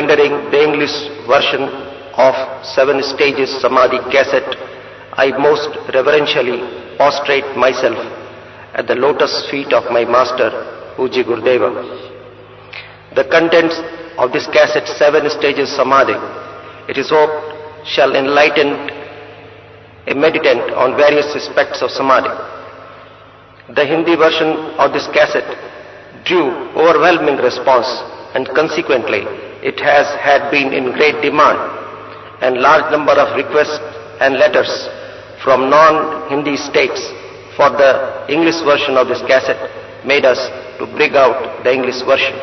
rendering the English version of 7 Stages Samadhi Cassette, I most reverentially prostrate myself at the lotus feet of my master, Puji Gurudeva. The contents of this cassette, 7 Stages Samadhi, it is hoped shall enlighten a meditant on various aspects of Samadhi. The Hindi version of this cassette drew overwhelming response, and consequently it has had been in great demand, and large number of requests and letters from non-Hindi states for the English version of this cassette made us to bring out the English version.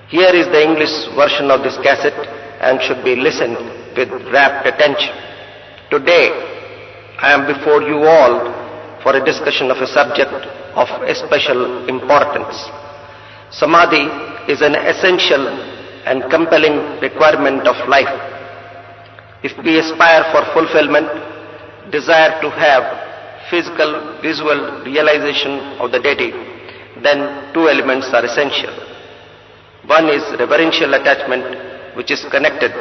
Here is the English version of this cassette and should be listened with rapt attention. Today I am before you all for a discussion of a subject of especial importance. Samadhi is an essential and compelling requirement of life. If we aspire for fulfillment, desire to have physical, visual realization of the deity, then 2 elements are essential. One is reverential attachment, which is connected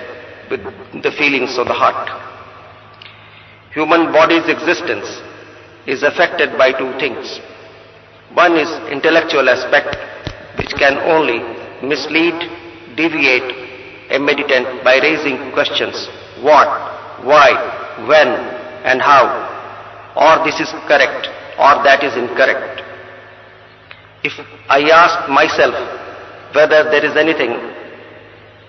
with the feelings of the heart. Human body's existence is affected by 2 things. One is intellectual aspect, which can only mislead, deviate a meditant by raising questions: what, why, when, and how, or this is correct, or that is incorrect. If I ask myself whether there is anything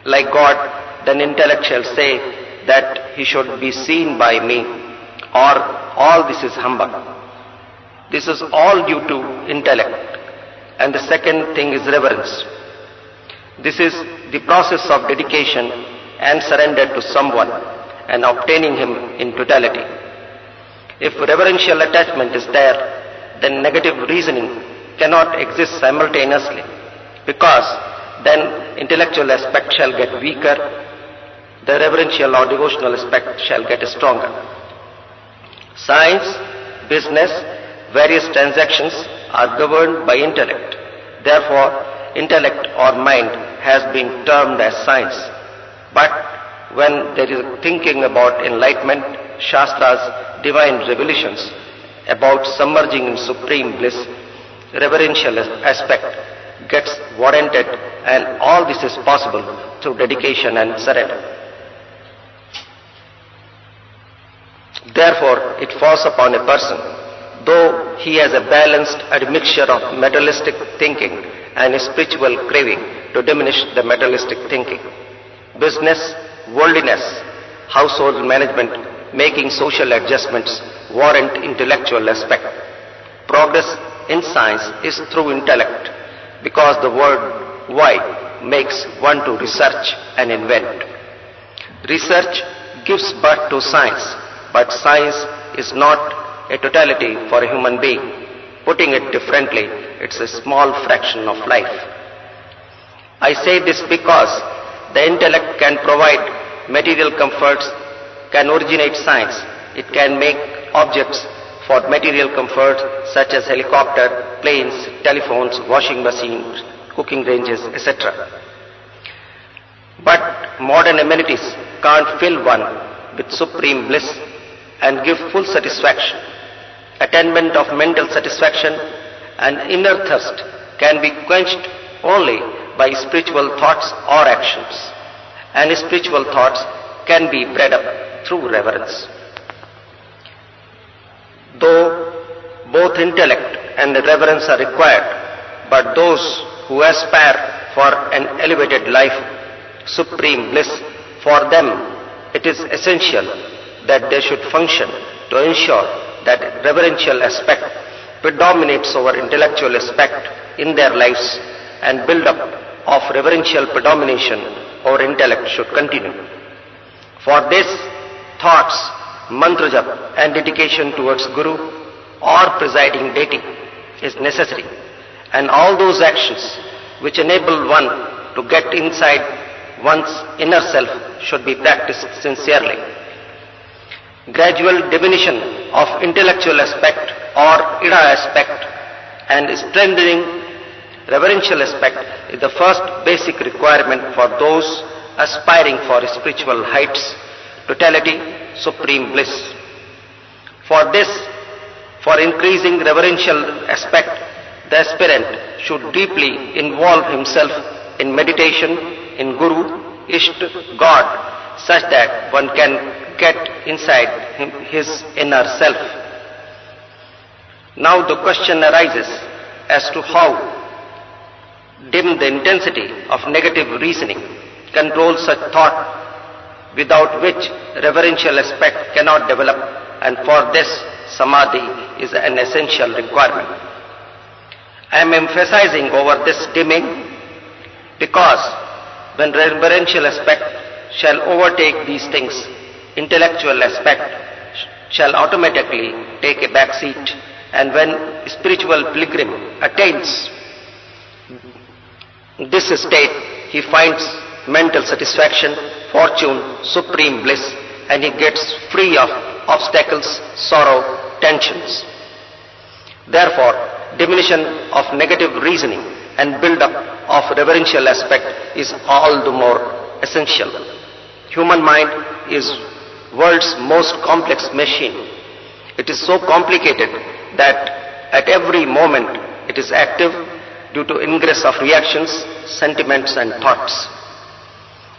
like God, then intellect shall say that he should be seen by me, or all this is humbug. This is all due to intellect. And the second thing is reverence. This is the process of dedication and surrender to someone and obtaining him in totality. If reverential attachment is there, then negative reasoning cannot exist simultaneously, because then intellectual aspect shall get weaker, the reverential or devotional aspect shall get stronger. Science, business, various transactions are governed by intellect. Therefore, intellect or mind has been termed as science. But when there is thinking about enlightenment, Shastra's divine revelations about submerging in supreme bliss, reverential aspect gets warranted, and all this is possible through dedication and surrender. Therefore, it falls upon a person, though he has a balanced admixture of materialistic thinking and a spiritual craving, to diminish the materialistic thinking. Business, worldliness, household management, making social adjustments warrant intellectual aspect. Progress in science is through intellect, because the word why makes one to research and invent. Research gives birth to science, but science is not a totality for a human being. Putting it differently, it's a small fraction of life. I say this because the intellect can provide material comforts, can originate science. It can make objects for material comfort such as helicopter, planes, telephones, washing machines, cooking ranges, etc. But modern amenities can't fill one with supreme bliss and give full satisfaction. Attainment of mental satisfaction and inner thirst can be quenched only by spiritual thoughts or actions, and spiritual thoughts can be bred up through reverence. Though both intellect and reverence are required, but those who aspire for an elevated life, supreme bliss, for them it is essential that they should function to ensure that reverential aspect predominates over intellectual aspect in their lives, and build-up of reverential predomination over intellect should continue. For this, thoughts, mantra jap and dedication towards Guru or presiding deity is necessary, and all those actions which enable one to get inside one's inner self should be practiced sincerely. Gradual diminution of intellectual aspect or ida aspect and strengthening Reverential respect is the first basic requirement for those aspiring for spiritual heights, totality, supreme bliss. For this, for increasing reverential respect, the aspirant should deeply involve himself in meditation, in Guru, Ishta, God, such that one can get inside his inner self. Now the question arises as to how dim the intensity of negative reasoning, control such thought without which reverential respect cannot develop, and for this Samadhi is an essential requirement. I am emphasizing over this dimming because when reverential respect shall overtake these things, intellectual aspect shall automatically take a back seat, and when spiritual pilgrim attains this state, he finds mental satisfaction, fortune, supreme bliss, and he gets free of obstacles, sorrow, tensions. Therefore, diminution of negative reasoning and build-up of reverential aspect is all the more essential. Human mind is world's most complex machine. It is so complicated that at every moment it is active due to ingress of reactions, sentiments and thoughts.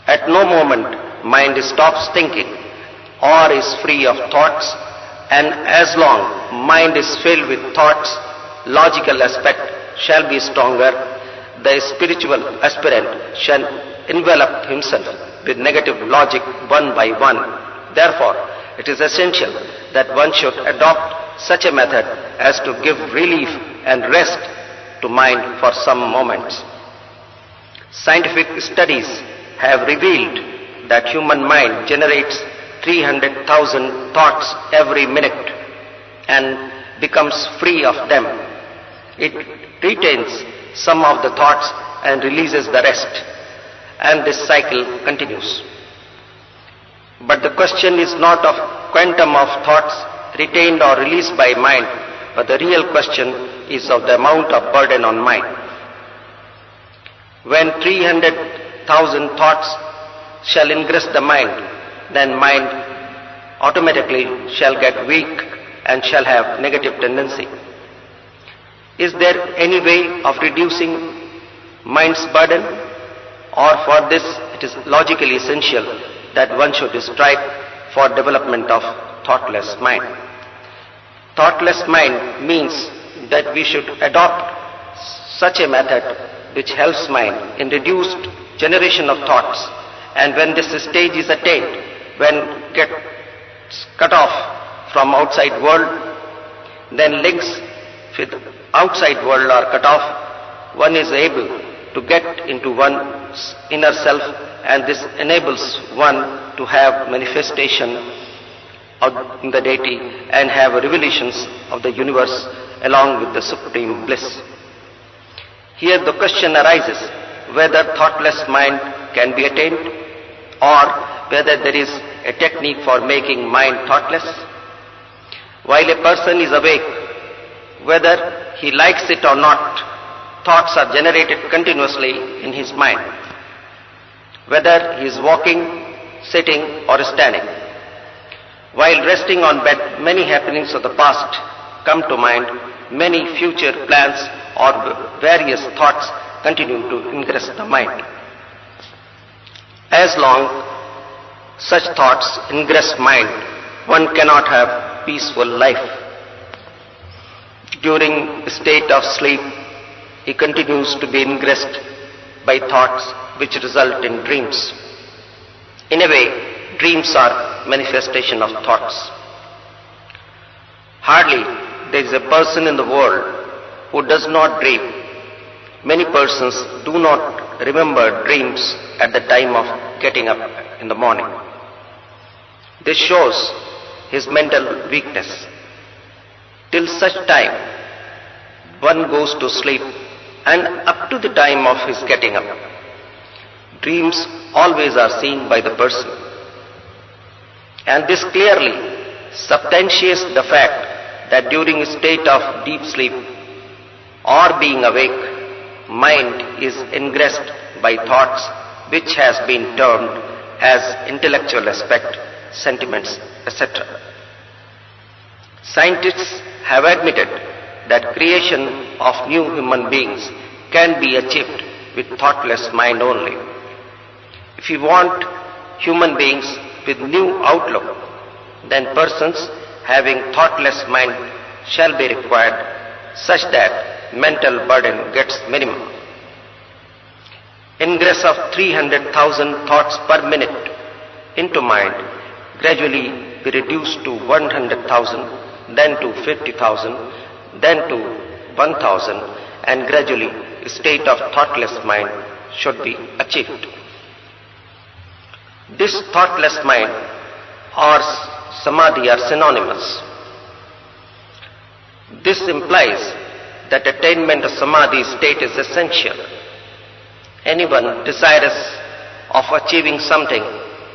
At no moment mind stops thinking or is free of thoughts, and as long mind is filled with thoughts, logical aspect shall be stronger. The spiritual aspirant shall envelop himself with negative logic one by one. Therefore, it is essential that one should adopt such a method as to give relief and rest to mind for some moments. Scientific studies have revealed that human mind generates 300,000 thoughts every minute and becomes free of them. It retains some of the thoughts and releases the rest, and this cycle continues. But the question is not of quantum of thoughts retained or released by mind, but the real question is of the amount of burden on mind. When 300,000 thoughts shall ingress the mind, then mind automatically shall get weak and shall have negative tendency. Is there any way of reducing mind's burden? Or for this it is logically essential that one should strive for development of thoughtless mind. Thoughtless mind means that we should adopt such a method which helps mind in reduced generation of thoughts, and when this stage is attained, when gets cut off from outside world, then links with outside world are cut off, one is able to get into one's inner self, and this enables one to have manifestation of the deity and have revelations of the universe along with the supreme bliss. Here the question arises whether thoughtless mind can be attained or whether there is a technique for making mind thoughtless. While a person is awake, whether he likes it or not, thoughts are generated continuously in his mind. Whether he is walking, sitting or standing. While resting on bed, many happenings of the past come to mind, many future plans or various thoughts continue to ingress the mind. As long such thoughts ingress mind, one cannot have peaceful life. During a state of sleep, he continues to be engrossed by thoughts which result in dreams. In a way, dreams are manifestation of thoughts. Hardly there is a person in the world who does not dream. Many persons do not remember dreams at the time of getting up in the morning. This shows his mental weakness. Till such time, one goes to sleep, and up to the time of his getting up, dreams always are seen by the person. And this clearly substantiates the fact that during a state of deep sleep or being awake, mind is engrossed by thoughts which has been termed as intellectual aspect, sentiments, etc. Scientists have admitted that creation of new human beings can be achieved with thoughtless mind only. If you want human beings with new outlook, then persons having thoughtless mind shall be required such that mental burden gets minimum. Ingress of 300,000 thoughts per minute into mind gradually be reduced to 100,000, then to 50,000, then to 1,000, and gradually a state of thoughtless mind should be achieved. This thoughtless mind or Samadhi are synonymous. This implies that attainment of Samadhi state is essential. Anyone desirous of achieving something,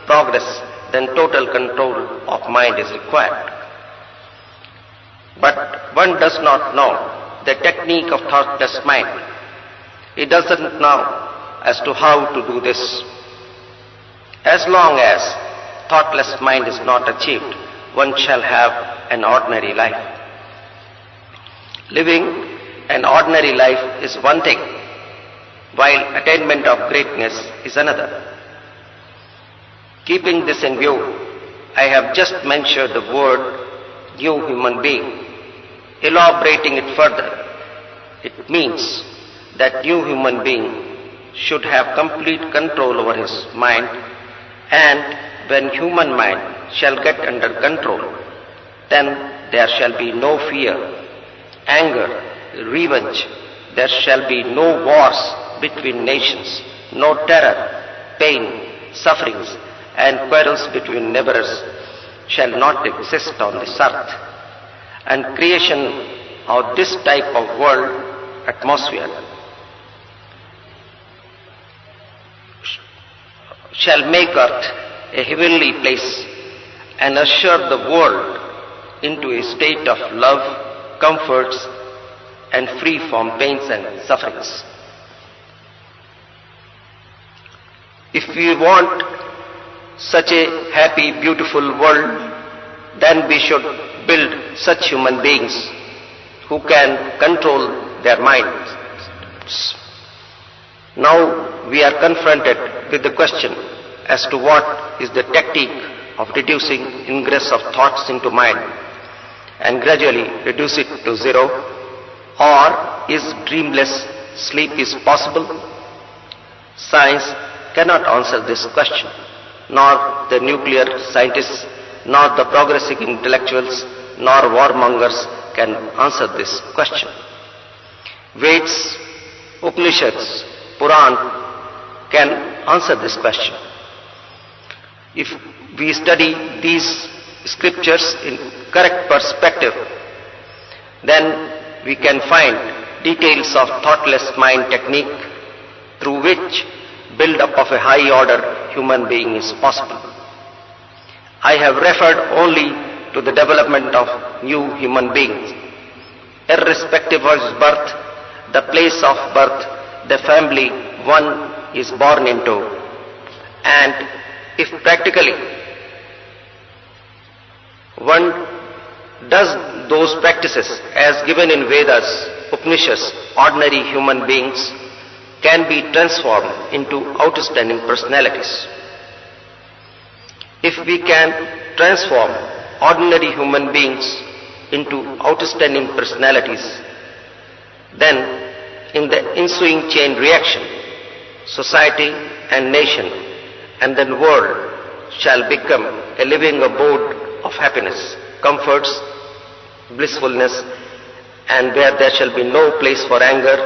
progress, then total control of mind is required. But one does not know the technique of thoughtless mind. He doesn't know as to how to do this. As long as thoughtless mind is not achieved, one shall have an ordinary life. Living an ordinary life is one thing, while attainment of greatness is another. Keeping this in view, I have just mentioned the word new human being. Elaborating it further, it means that new human being should have complete control over his mind, and when human mind shall get under control, then there shall be no fear, anger, revenge, there shall be no wars between nations, no terror, pain, sufferings, and quarrels between neighbors shall not exist on this earth. And creation of this type of world atmosphere shall make earth a heavenly place and usher the world into a state of love, comforts, and free from pains and sufferings. If we want such a happy, beautiful world, then we should build such human beings who can control their minds. Now we are confronted with the question as to what is the technique of reducing ingress of thoughts into mind and gradually reduce it to zero, or is dreamless sleep is possible? Science cannot answer this question, nor the nuclear scientists, nor the progressive intellectuals, nor warmongers can answer this question. Veds, Upanishads, Puran can answer this question. If we study these scriptures in correct perspective, then we can find details of thoughtless mind technique through which build-up of a high order human being is possible. I have referred only to the development of new human beings. Irrespective of his birth, the place of birth, the family one is born into, and if practically one does those practices as given in Vedas, Upanishads, ordinary human beings can be transformed into outstanding personalities. If we can transform ordinary human beings into outstanding personalities, then in the ensuing chain reaction, society and nation and then world shall become a living abode of happiness, comforts, blissfulness, and where there shall be no place for anger,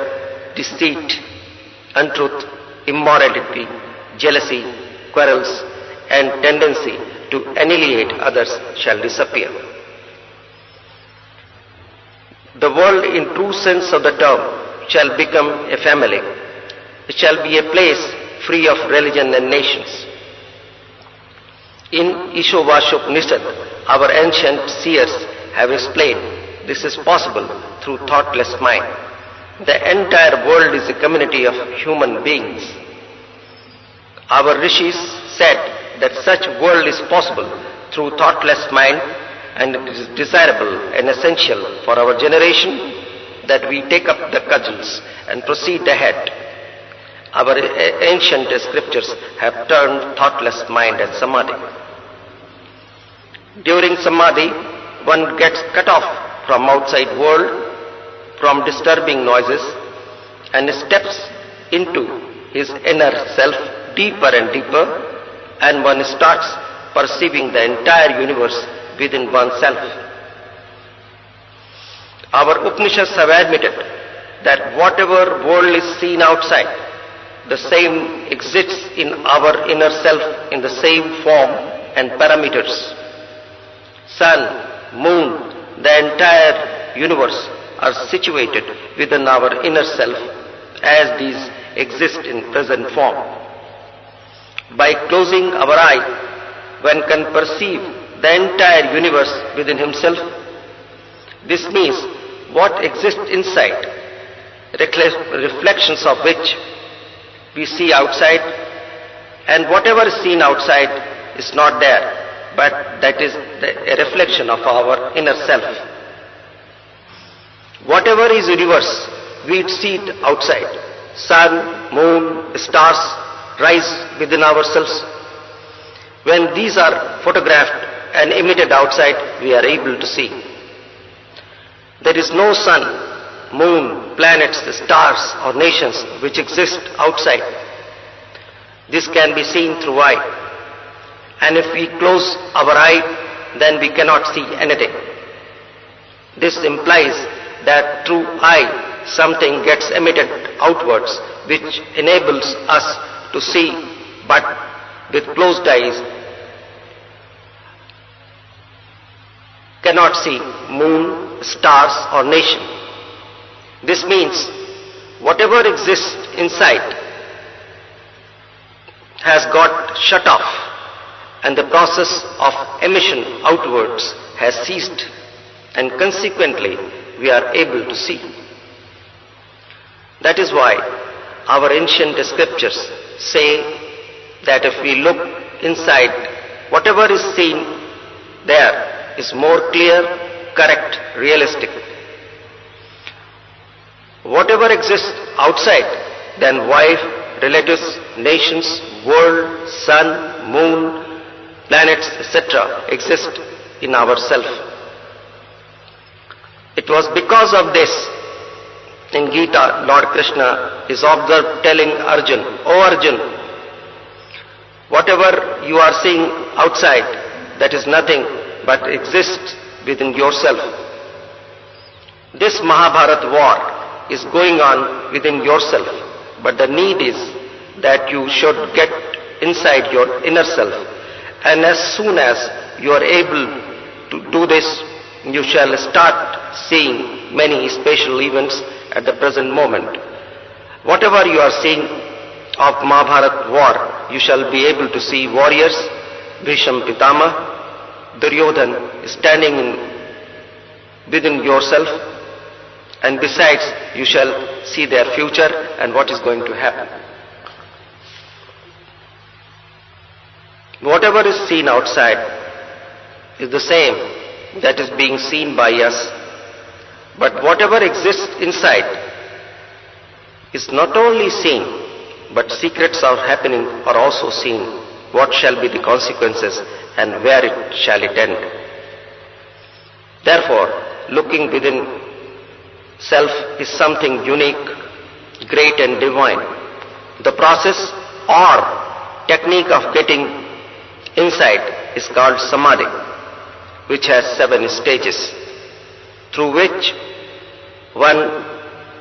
deceit, untruth, immorality, jealousy, quarrels, and tendency to annihilate others shall disappear. The world in true sense of the term shall become a family. It shall be a place free of religion and nations. In Ishovashopanishad, our ancient seers have explained this is possible through thoughtless mind. The entire world is a community of human beings. Our rishis said that such world is possible through thoughtless mind, and it is desirable and essential for our generation that we take up the cudgels and proceed ahead. Our ancient scriptures have termed thoughtless mind as Samadhi. During Samadhi, one gets cut off from outside world, from disturbing noises, and steps into his inner self deeper and deeper, and one starts perceiving the entire universe within oneself. Our Upanishads have admitted that whatever world is seen outside, the same exists in our inner self in the same form and parameters. Sun, moon, the entire universe are situated within our inner self as these exist in present form. By closing our eye, one can perceive the entire universe within himself. This means what exists inside, reflections of which we see outside, and whatever is seen outside is not there, but that is a reflection of our inner self. Whatever is universe, we see it outside. Sun, moon, stars rise within ourselves. When these are photographed and emitted outside, we are able to see. There is no sun, moon, planets, stars or nations which exist outside. This can be seen through eye. And if we close our eye, then we cannot see anything. This implies that through eye something gets emitted outwards which enables us to see, but with closed eyes cannot see moon, stars or nation. This means whatever exists inside has got shut off, and the process of emission outwards has ceased, and consequently we are able to see. That is why our ancient scriptures say that if we look inside, whatever is seen there is more clear, correct, realistic. Whatever exists outside, then wife, relatives, nations, world, sun, moon, planets, etc. exist in ourself. It was because of this in Gita, Lord Krishna is observed telling Arjun, "O Arjun, whatever you are seeing outside, that is nothing but exists within yourself. This Mahabharata war is going on within yourself, but the need is that you should get inside your inner self, and as soon as you are able to do this, you shall start seeing many special events at the present moment. Whatever you are seeing of Mahabharata war, you shall be able to see warriors, Bhishma Pitama, Duryodhan standing within yourself, and besides you shall see their future and what is going to happen. Whatever is seen outside is the same that is being seen by us, but whatever exists inside is not only seen, but secrets are happening are also seen. What shall be the consequences and where shall it end? Therefore, looking within self is something unique, great and divine. The process or technique of getting inside is called Samadhi, which has 7 stages, through which one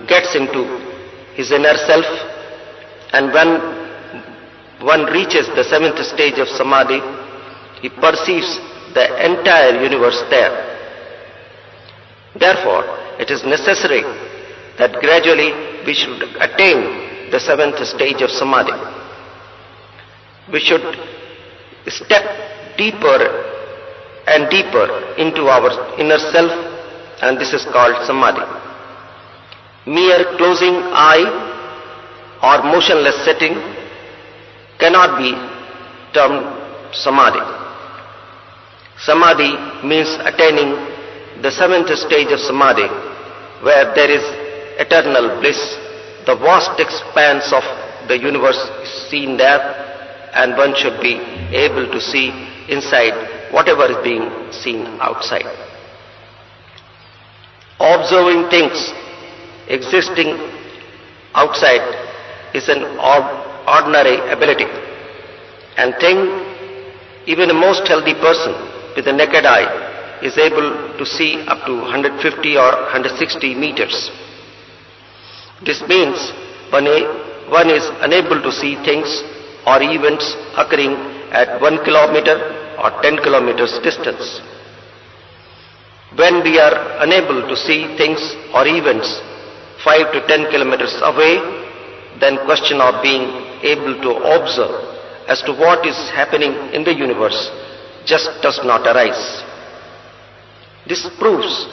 gets into his inner self, and when one reaches the 7th stage of Samadhi, he perceives the entire universe there. Therefore, it is necessary that gradually we should attain the 7th stage of Samadhi. We should step deeper and deeper into our inner self, and this is called Samadhi. Mere closing eye or motionless sitting cannot be termed Samadhi. Samadhi means attaining the seventh stage of Samadhi, where there is eternal bliss. The vast expanse of the universe is seen there, and one should be able to see inside whatever is being seen outside. Observing things existing outside is an ordinary ability, and even a most healthy person with a naked eye is able to see up to 150 or 160 meters. This means one is unable to see things or events occurring at 1 kilometer or 10 kilometers distance. When we are unable to see things or events 5 to 10 kilometers away, then question of being able to observe as to what is happening in the universe just does not arise. This proves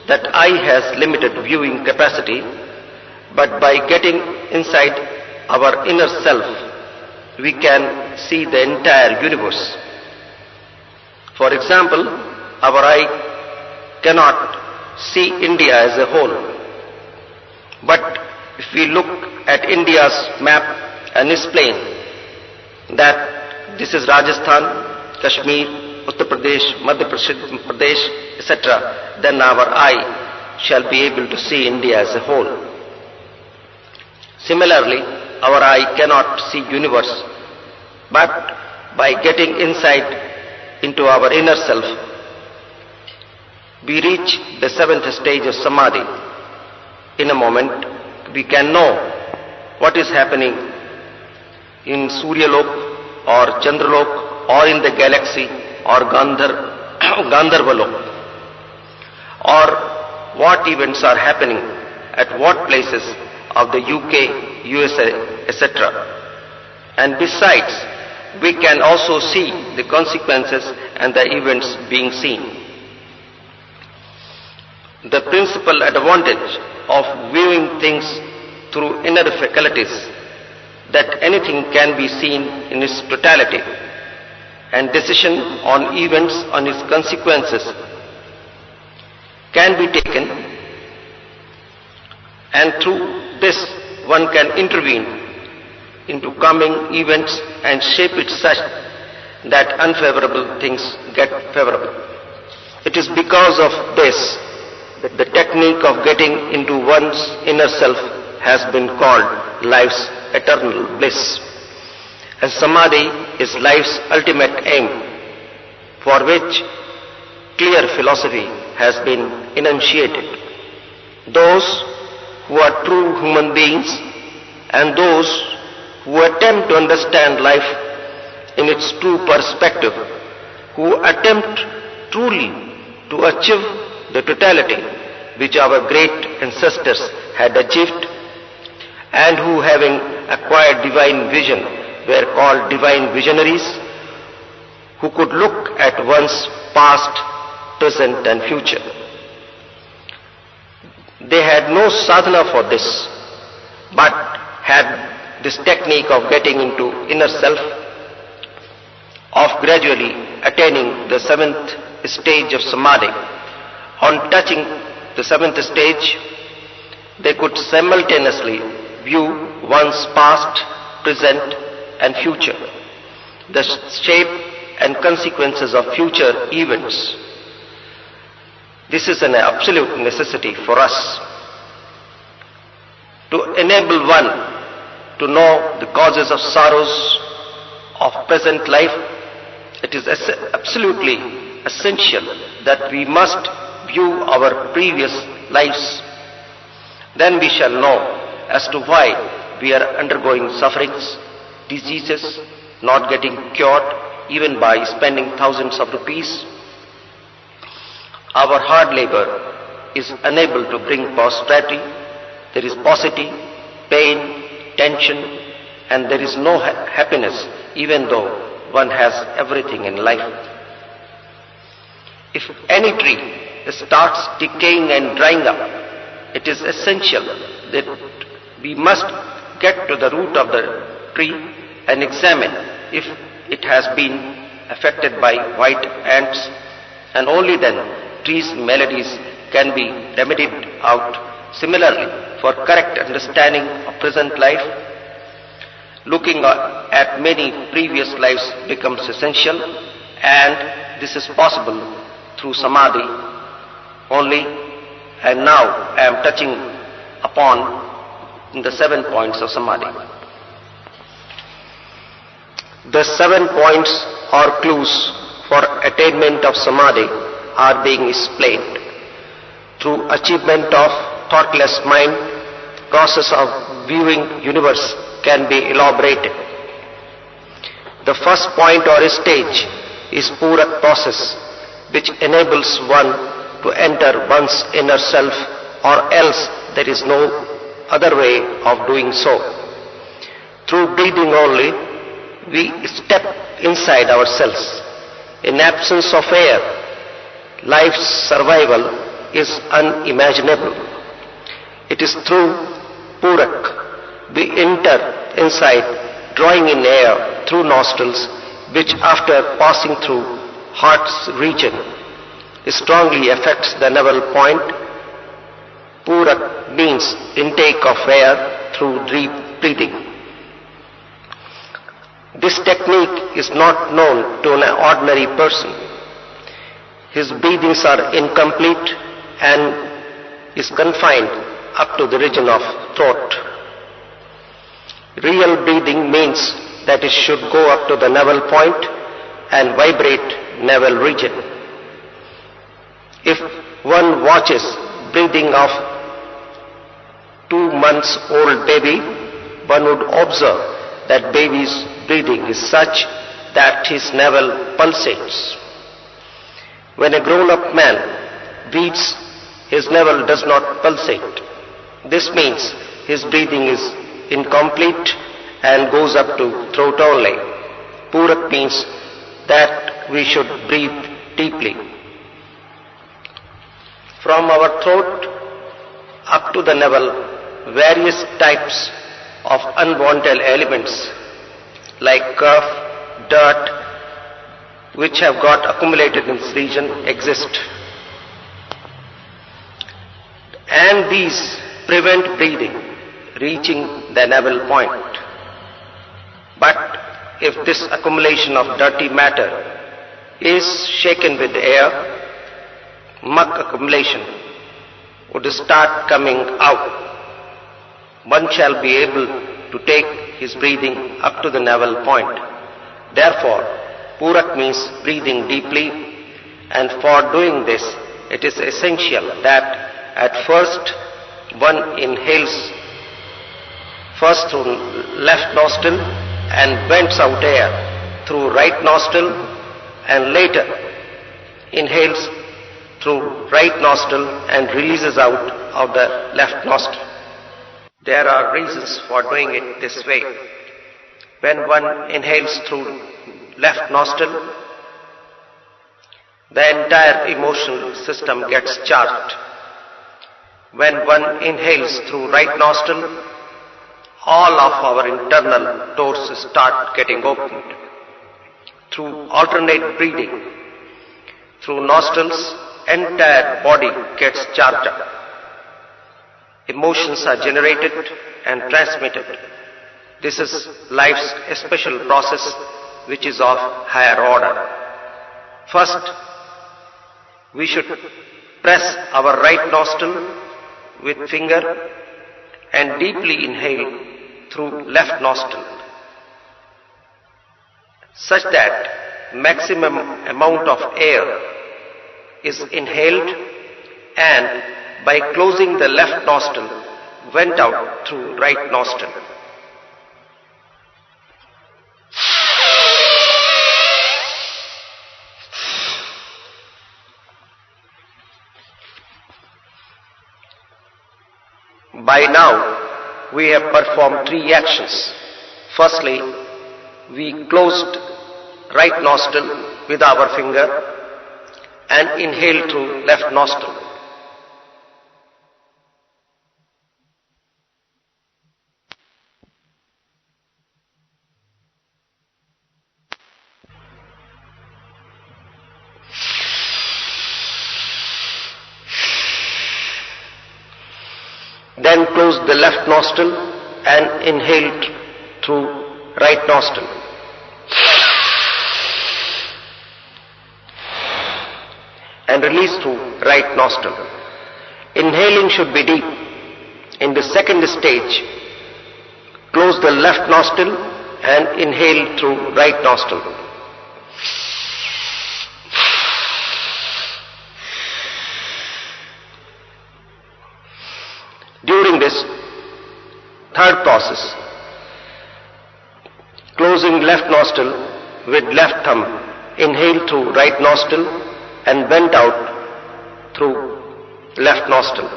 that eye has limited viewing capacity, but by getting inside our inner self, we can see the entire universe. For example, our eye cannot see India as a whole. But if we look at India's map and explain that this is Rajasthan, Kashmir, Uttar Pradesh, Madhya Pradesh, etc., then our eye shall be able to see India as a whole. Similarly, our eye cannot see universe, but by getting insight into our inner self, we reach the seventh stage of Samadhi. In a moment, we can know what is happening in Suryalok or Chandralok or in the galaxy or Gandharvalok, or what events are happening at what places of the UK, USA, etc. And besides, we can also see the consequences and the events being seen. The principal advantage of viewing things through inner faculties that anything can be seen in its totality, and decision on events, on its consequences can be taken, and through this one can intervene into coming events and shape it such that unfavorable things get favorable. It is because of this that the technique of getting into one's inner self has been called life's eternal bliss. And Samadhi is life's ultimate aim, for which clear philosophy has been enunciated. Those who are true human beings and those who attempt to understand life in its true perspective, who attempt truly to achieve the totality which our great ancestors had achieved, and who, having acquired divine vision, were called divine visionaries, who could look at one's past, present and future. They had no sadhana for this, but had this technique of getting into inner self, of gradually attaining the seventh stage of Samadhi. On touching the seventh stage, they could simultaneously view one's past, present and future, the shape and consequences of future events. This is an absolute necessity for us. To enable one to know the causes of sorrows of present life, it is absolutely essential that we must view our previous lives. Then we shall know as to why we are undergoing sufferings, diseases, not getting cured even by spending thousands of rupees. Our hard labor is unable to bring prosperity. There is paucity, pain, tension, and there is no happiness even though one has everything in life. If any tree starts decaying and drying up, it is essential that we must get to the root of the tree and examine if it has been affected by white ants, and only then tree's maladies can be remedied out. Similarly, for correct understanding of present life, looking at many previous lives becomes essential, and this is possible through Samadhi only. And now I am touching upon the 7 points of Samadhi. The 7 points or clues for attainment of Samadhi are being explained. Through achievement of thoughtless mind, process of viewing universe can be elaborated. The first point or stage is Purak process, which enables one to enter one's inner self, or else there is no other way of doing so. Through breathing only, we step inside ourselves. In absence of air, life's survival is unimaginable. It is through Purak we enter inside, drawing in air through nostrils, which after passing through heart's region strongly affects the navel point. Purak means intake of air through deep breathing. This technique is not known to an ordinary person. His breathings are incomplete and is confined up to the region of throat. Real breathing means that it should go up to the navel point and vibrate navel region. If one watches breathing of 2 months old baby, one would observe that baby's breathing is such that his navel pulsates. When a grown-up man breathes, his navel does not pulsate. This means his breathing is incomplete and goes up to throat only. Purak means that we should breathe deeply. From our throat up to the navel, various types of unwanted elements like cough, dirt, which have got accumulated in this region exist. And these prevent breathing reaching the navel point. But if this accumulation of dirty matter is shaken with air, muck accumulation would start coming out. One shall be able to take his breathing up to the navel point. Therefore, Purak means breathing deeply, and for doing this, it is essential that at first one inhales first through left nostril and vents out air through right nostril, and later inhales through right nostril and releases out of the left nostril. There are reasons for doing it this way. When one inhales through left nostril, the entire emotional system gets charged. When one inhales through right nostril, all of our internal doors start getting opened. Through alternate breathing, through nostrils, entire body gets charged up. Emotions are generated and transmitted. This is life's special process, which is of higher order. First, we should press our right nostril with finger and deeply inhale through left nostril, such that maximum amount of air is inhaled, and by closing the left nostril, went out through right nostril. By now, we have performed 3 actions. Firstly, we closed right nostril with our finger and inhaled through left nostril. Then close the left nostril and inhale through right nostril. And release through right nostril. Inhaling should be deep. In the second stage, close the left nostril and inhale through right nostril. During this third process, closing left nostril with left thumb, inhale through right nostril and vent out through left nostril.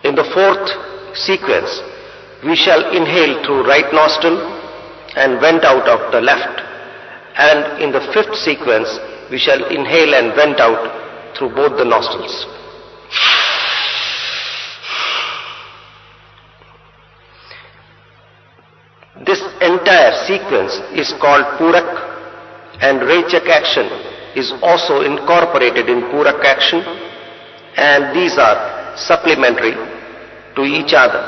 In the fourth sequence, we shall inhale through right nostril and vent out of the left. And in the fifth sequence, we shall inhale and vent out through both the nostrils. This entire sequence is called Purak, and Rajyak action is also incorporated in Purak action, and these are supplementary to each other.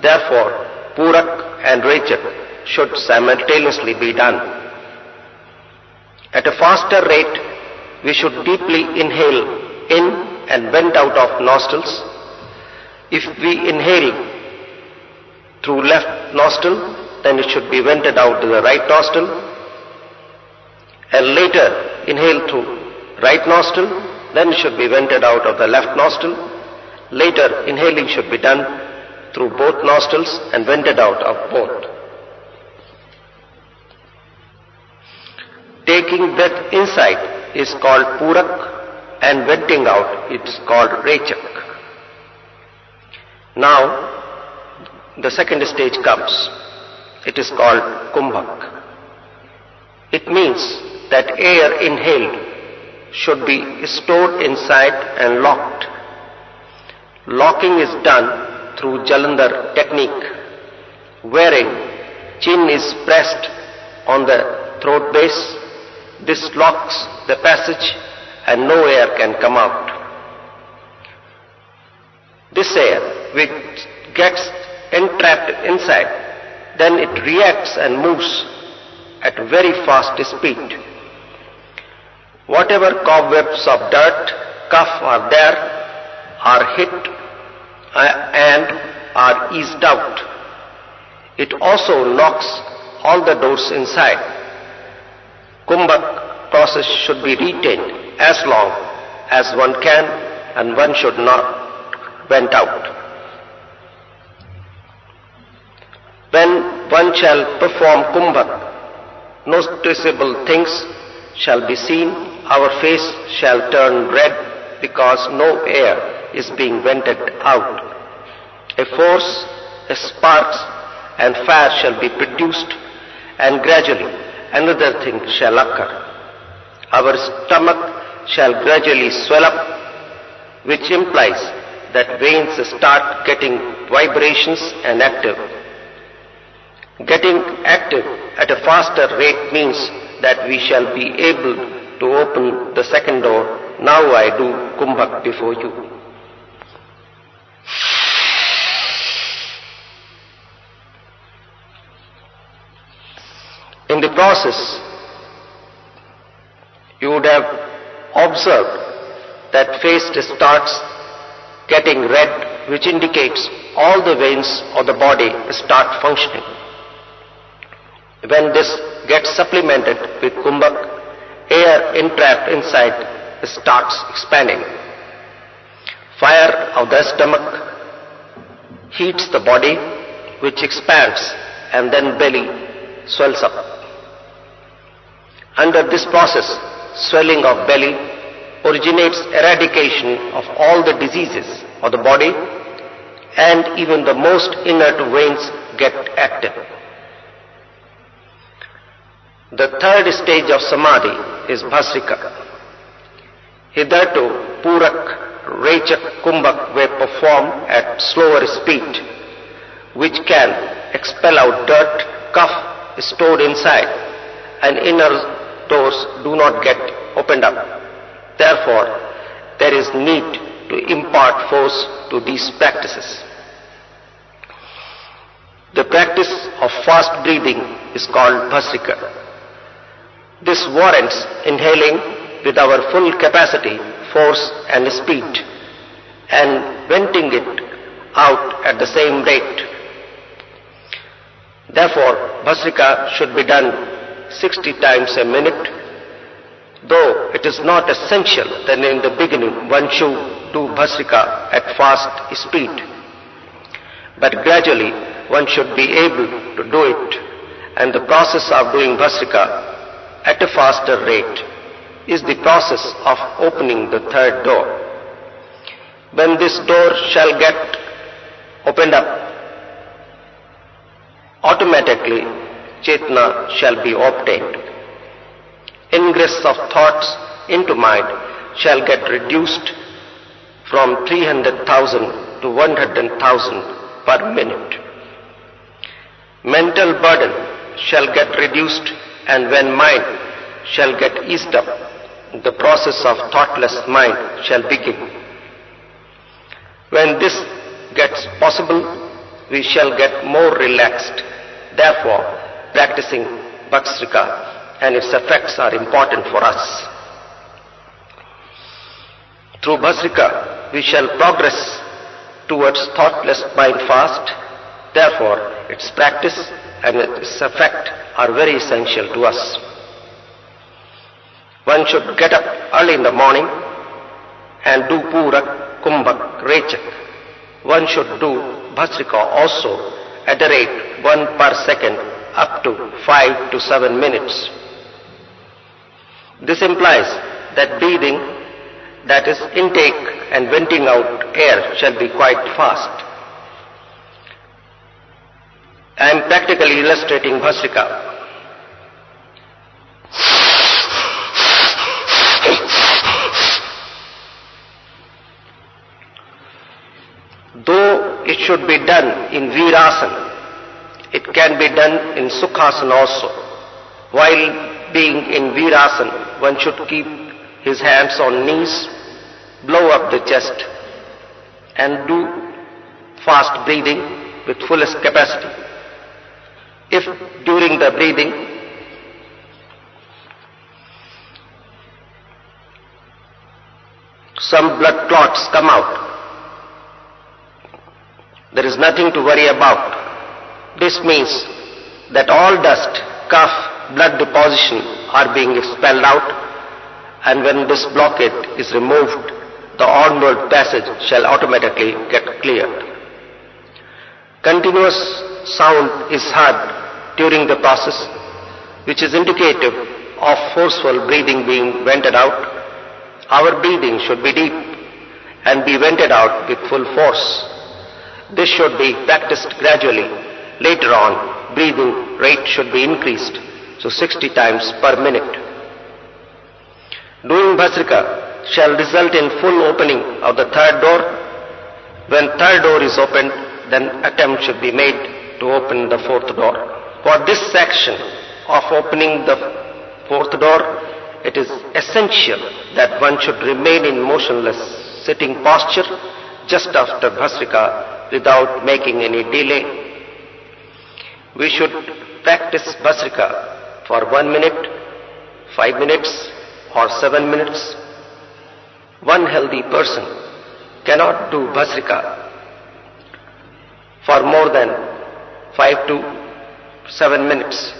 Therefore, Purak and Rajyak should simultaneously be done. At a faster rate, we should deeply inhale in and vent out of nostrils. If we inhale through left nostril, then it should be vented out to the right nostril. And later inhale through right nostril, then it should be vented out of the left nostril. Later inhaling should be done through both nostrils and vented out of both. Taking breath inside is called Purak and venting out is called Rajyak. Now the second stage comes. It is called Kumbhaka. It means that air inhaled should be stored inside and locked. Locking is done through Jalandhar technique, wherein chin is pressed on the throat base. This locks the passage and no air can come out. This air, which gets entrapped inside, then it reacts and moves at a very fast speed. Whatever cobwebs of dirt, cough are there, are hit and are eased out. It also locks all the doors inside. Kumbhaka process should be retained as long as one can, and one should not vent out. When one shall perform Kumbhaka, noticeable things shall be seen. Our face shall turn red because no air is being vented out. A force, a sparks and fire shall be produced, and gradually another thing shall occur. Our stomach shall gradually swell up, which implies that veins start getting vibrations and active. Getting active at a faster rate means that we shall be able to open the second door. Now I do Kumbhaka before you. In the process, you would have observed that face starts getting red, which indicates all the veins of the body start functioning. When this gets supplemented with Kumbhaka, air entrapped inside starts expanding. Fire of the stomach heats the body, which expands, and then belly swells up. Under this process, swelling of belly originates eradication of all the diseases of the body, and even the most inert veins get active. The third stage of Samadhi is Vassakara. Hitherto, Purak, Rajyak, Kumbhaka were performed at slower speed, which can expel out dirt, cough stored inside, and inner doors do not get opened up. Therefore, there is need to impart force to these practices. The practice of fast breathing is called Vassakara. This warrants inhaling with our full capacity, force and speed, and venting it out at the same rate. Therefore, Vassakara should be done 60 times a minute. Though it is not essential that in the beginning one should do Vassakara at fast speed, but gradually one should be able to do it, and the process of doing Vassakara at a faster rate is the process of opening the third door. When this door shall get opened up, automatically Chetana shall be obtained. Ingress of thoughts into mind shall get reduced from 300,000 to 100,000 per minute. Mental burden shall get reduced, and when mind shall get eased up, the process of thoughtless mind shall begin. When this gets possible, we shall get more relaxed. Therefore, practicing Vassakara and its effects are important for us. Through Vassakara, we shall progress towards thoughtless mind fast. Therefore, its practice and its effect are very essential to us. One should get up early in the morning and do Purak, Kumbhaka, RAJYOGA. One should do Vassakara also at the rate 1 per second up to 5 to 7 minutes. This implies that breathing, that is intake and venting out air, shall be quite fast. I am practically illustrating Vassakara. Though it should be done in Virasana, it can be done in Sukhasana also. While being in Virasana, one should keep his hands on knees, blow up the chest, and do fast breathing with fullest capacity. If during the breathing some blood clots come out, there is nothing to worry about. This means that all dust, cough, blood deposition are being expelled out, and when this blockade is removed, the onward passage shall automatically get cleared. Continuous sound is heard during the process, which is indicative of forceful breathing being vented out. Our breathing should be deep and be vented out with full force. This should be practiced gradually. Later on, breathing rate should be increased, so 60 times per minute. Doing Vassakara shall result in full opening of the third door. When third door is opened, then attempt should be made to open the fourth door. For this section of opening the fourth door, it is essential that one should remain in motionless sitting posture just after Vassakara without making any delay. We should practice Vassakara for 1 minute, 5 minutes or 7 minutes. One healthy person cannot do Vassakara for more than 5 to 7 minutes,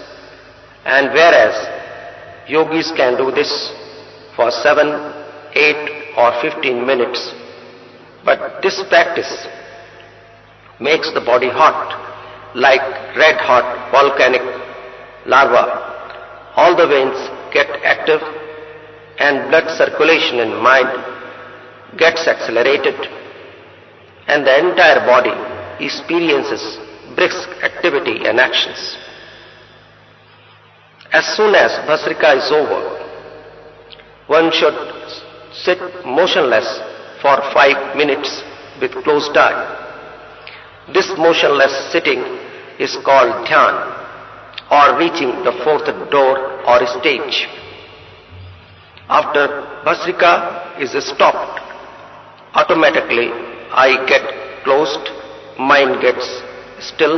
and whereas yogis can do this for 7, 8 or 15 minutes. But this practice makes the body hot, like red hot volcanic lava. All the veins get active and blood circulation in mind gets accelerated, and the entire body experiences brisk activity and actions. As soon as Vassakara is over, one should sit motionless for 5 minutes with closed eye. This motionless sitting is called dhyan, or reaching the fourth door or stage. After Vassakara is stopped, automatically I get closed, mind gets still,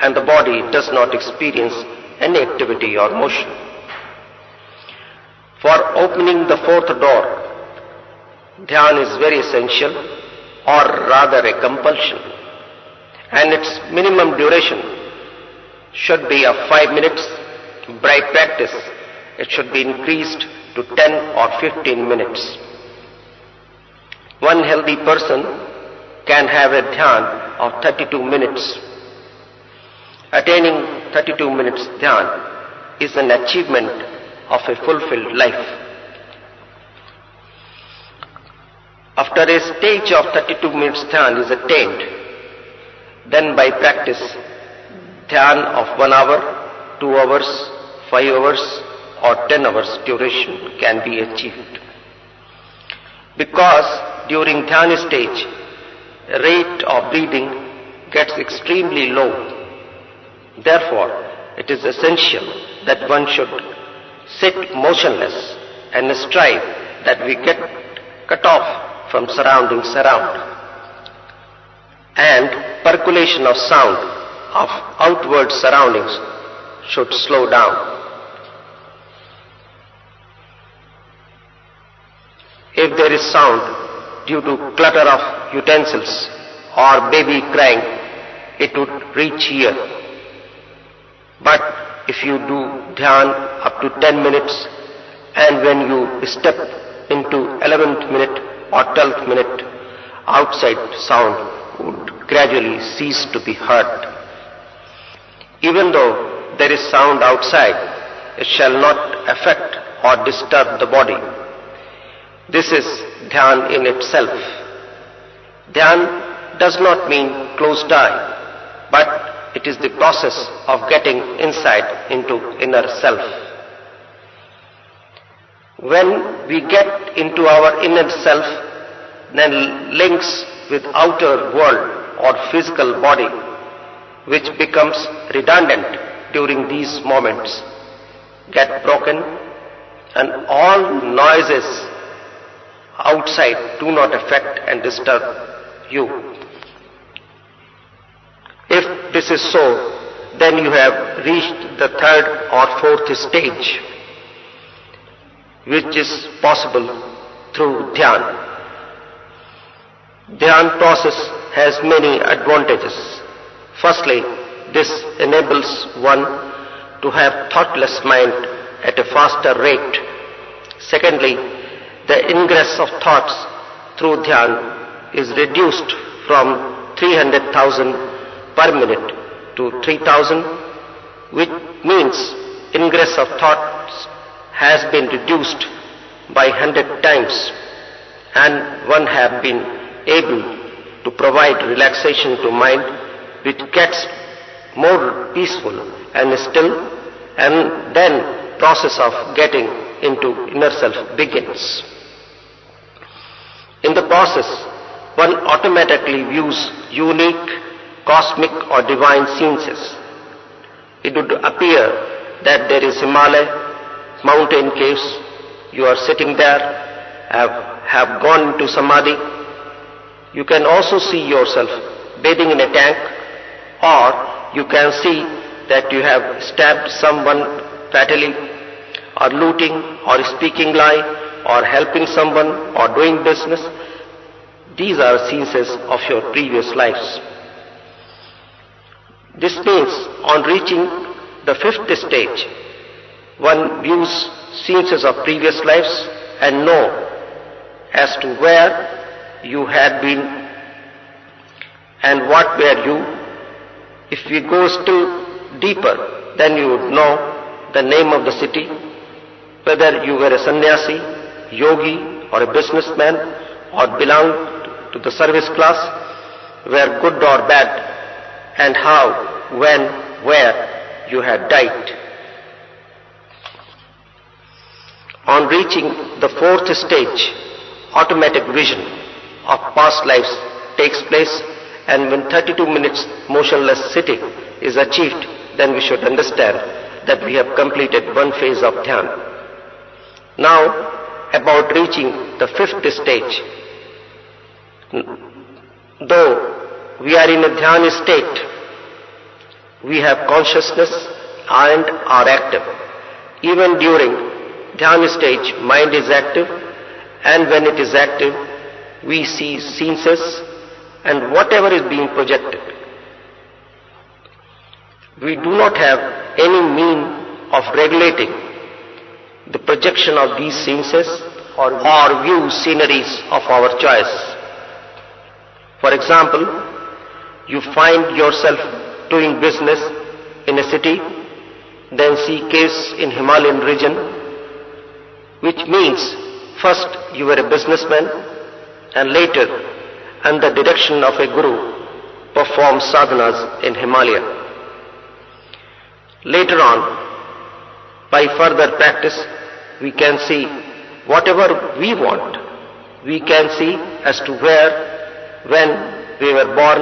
and the body does not experience any activity or motion. For opening the fourth door, dhyan is very essential, or rather a compulsion, and its minimum duration should be of 5 minutes. By practice, it should be increased to 10 or 15 minutes. One healthy person can have a dhyan of 32 minutes. Attaining 32 minutes dhyan is an achievement of a fulfilled life. After a stage of 32 minutes dhyan is attained, then by practice, dhyan of 1 hour, 2 hours, 5 hours or 10 hours duration can be achieved. Because during dhyan stage, rate of breathing gets extremely low. Therefore, it is essential that one should sit motionless and strive that we get cut off from surroundings around. And percolation of sound of outward surroundings should slow down. If there is sound due to clutter of utensils or baby crying, it would reach here. But if you do dhyan up to 10 minutes, and when you step into 11th minute or 12th minute, outside sound would gradually cease to be heard. Even though there is sound outside, it shall not affect or disturb the body. This is dhyan in itself. Dhyan does not mean closed eye, but it is the process of getting inside into inner self. When we get into our inner self, then links with outer world or physical body, which becomes redundant during these moments, get broken, and all noises outside do not affect and disturb you. If this is so, then you have reached the 3rd or 4th stage, which is possible through dhyan. Dhyan process has many advantages. Firstly, this enables one to have thoughtless mind at a faster rate. Secondly, the ingress of thoughts through dhyan is reduced from 300,000 per minute to 3,000, which means ingress of thoughts has been reduced by 100 times, and one have been able to provide relaxation to mind, which gets more peaceful and still, and then process of getting into inner self begins. In the process, one automatically views unique, cosmic or divine scenes. It would appear that there is Himalaya, mountain caves, you are sitting there, have gone into Samadhi. You can also see yourself bathing in a tank, or you can see that you have stabbed someone fatally, or looting, or speaking lie, or helping someone, or doing business. These are scenes of your previous lives. This means on reaching the 5th stage, one views scenes of previous lives and know as to where you had been and what were you. If we go still deeper, then you would know the name of the city, whether you were a sannyasi, yogi or a businessman, or belonged to the service class, were good or bad, and how, when, where you had died. On reaching the 4th stage, automatic vision of past lives takes place, and when 32 minutes motionless sitting is achieved, then we should understand that we have completed one phase of Dhyana. Now, about reaching the fifth stage. Though we are in a Dhyana state, we have consciousness and are active. Even during Dhyana stage, mind is active, and when it is active, we see senses and whatever is being projected. We do not have any mean of regulating the projection of these senses or view sceneries of our choice. For example, you find yourself doing business in a city, then see caves in Himalayan region, which means first you were a businessman and later, under the direction of a guru, perform sadhanas in Himalaya. Later on, by further practice, we can see whatever we want. We can see as to where, when we were born,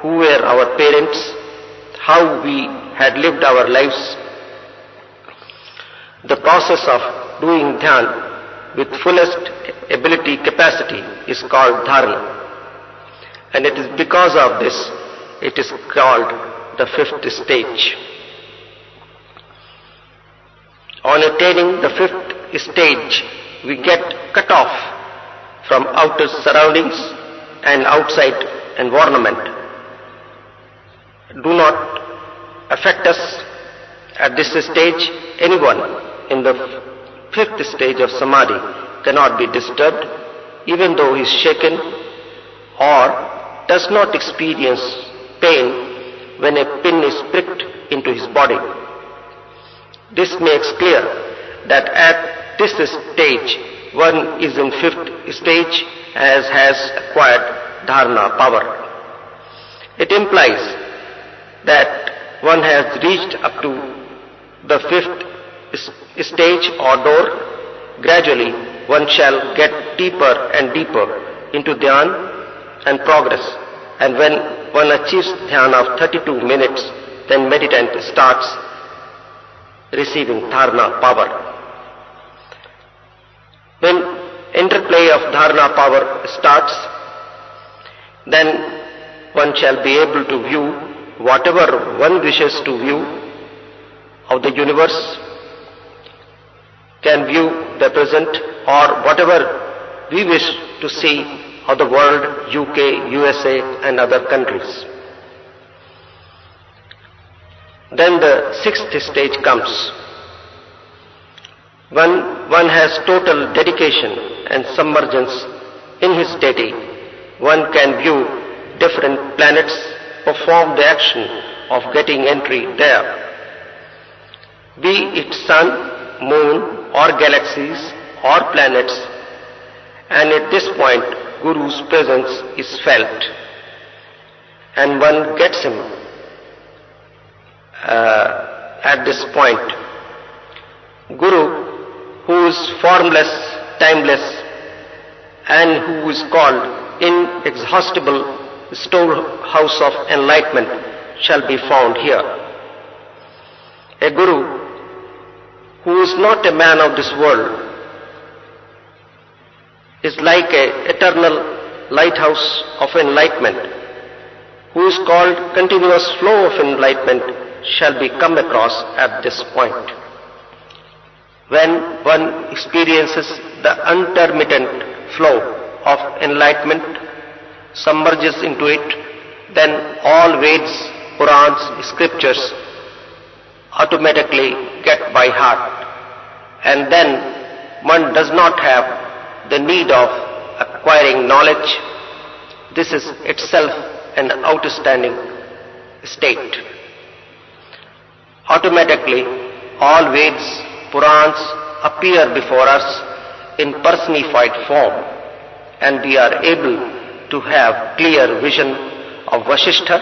who were our parents, how we had lived our lives. The process of doing Dhyana with fullest ability capacity is called Dharana. And it is because of this, it is called the fifth stage. On attaining the fifth stage, we get cut off from outer surroundings and outside environment. Do not affect us at this stage. Anyone in the fifth stage of Samadhi cannot be disturbed, even though he is shaken or does not experience pain when a pin is pricked into his body. This makes clear that at this stage, one is in fifth stage as has acquired dharana power. It implies that one has reached up to the fifth stage or door. Gradually, one shall get deeper and deeper into dhyana and progress. And when one achieves dhyana of 32 minutes, then meditant starts receiving dharana power. When interplay of dharana power starts, then one shall be able to view whatever one wishes to view of the universe, can view the present or whatever we wish to see of the world, UK, USA and other countries. Then the sixth stage comes. When one has total dedication and submergence in his deity, one can view different planets, perform the action of getting entry there. Be it sun, moon or galaxies or planets, and at this point Guru's presence is felt and one gets him at this point. Guru, who is formless, timeless, and who is called inexhaustible storehouse of enlightenment, shall be found here. A Guru who is not a man of this world is like an eternal lighthouse of enlightenment, who is called continuous flow of enlightenment, shall be come across at this point. When one experiences the intermittent flow of enlightenment, submerges into it, then all Veds, Purans, scriptures automatically get by heart, and then one does not have the need of acquiring knowledge. This is itself an outstanding state. Automatically, all Veds, Purans appear before us in personified form, and we are able to have clear vision of Vasishtha,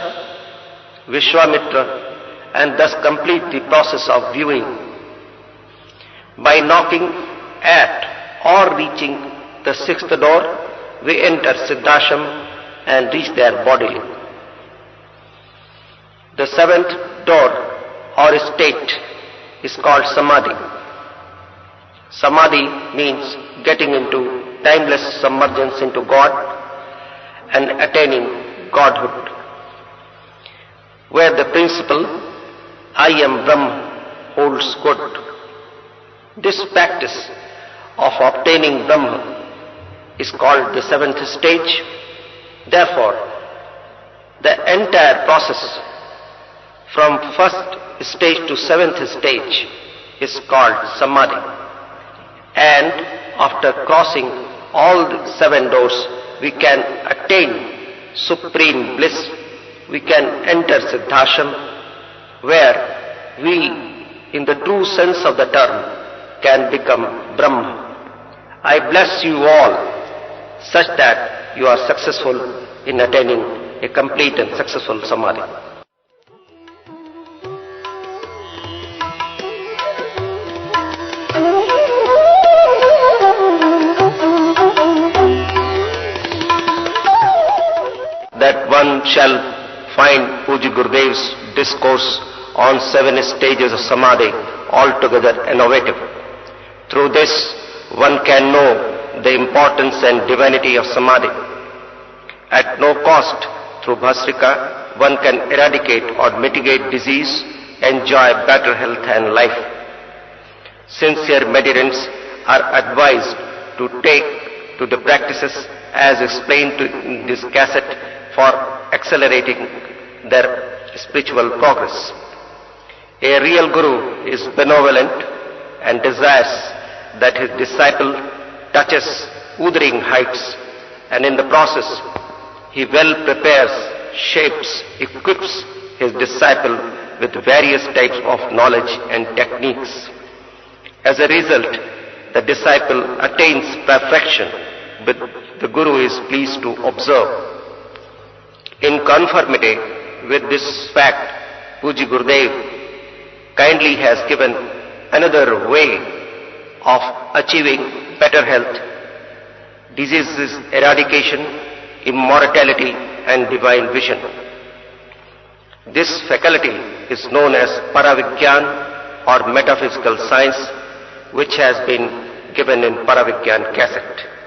Vishwamitra, and thus complete the process of viewing. By knocking at or reaching the sixth door, we enter Siddhashram and reach there bodily. The seventh door or state is called Samadhi. Samadhi means getting into timeless submergence into God and attaining Godhood, where the principle I am Brahma holds good. This practice of obtaining Brahma is called the seventh stage. Therefore, the entire process from first stage to seventh stage is called Samadhi. And after crossing all the 7 doors, we can attain supreme bliss. We can enter Siddhashram, where we, in the true sense of the term, can become Brahma. I bless you all such that you are successful in attaining a complete and successful Samadhi. That one shall find Puji Gurudev's discourse on 7 stages of Samadhi altogether innovative. Through this, one can know the importance and divinity of Samadhi. At no cost, through Vassakara, one can eradicate or mitigate disease, enjoy better health and life. Sincere meditants are advised to take to the practices as explained in this cassette for accelerating their spiritual progress. A real guru is benevolent and desires that his disciple touches othering heights, and in the process he well prepares, shapes, equips his disciple with various types of knowledge and techniques. As a result, the disciple attains perfection, which the guru is pleased to observe. In conformity with this fact, Puji Gurudev kindly has given another way of achieving better health, diseases eradication, immortality and divine vision. This faculty is known as Paravigyan or metaphysical science, which has been given in Paravigyan cassette.